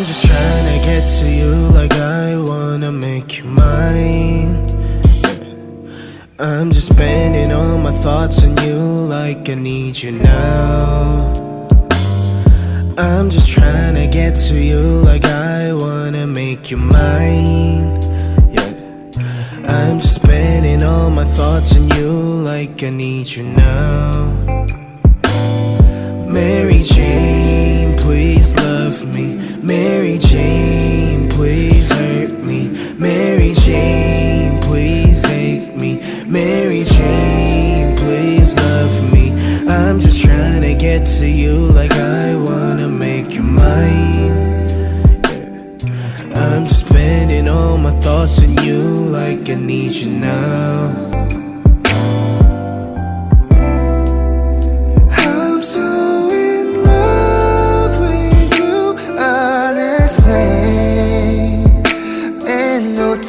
I'm just trying to get to you like I wanna make you mine. I'm just spending all my thoughts on you like I need you now. I'm just trying to get to you like I wanna make you mine. Yeah, I'm just spending all my thoughts on you like I need you now. Mary Jane, please love me. Mary Jane, please hurt me. Mary Jane, please hate me. Mary Jane, please love me. I'm just trying to get to you like I wanna make you mine. Yeah. I'm just spending all my thoughts on you like I need you now.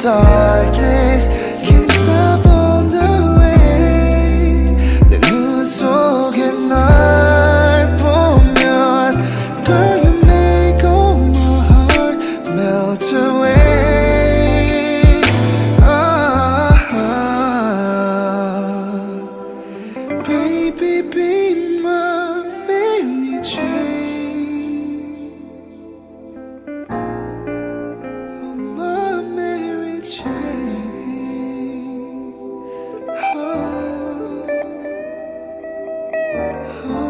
Darkness can't stop on the way. 내 눈 속에 날 보면 Girl, you make all my heart melt away. Baby, be my Mary Jane. Oh, my Mary Jane. Oh, oh.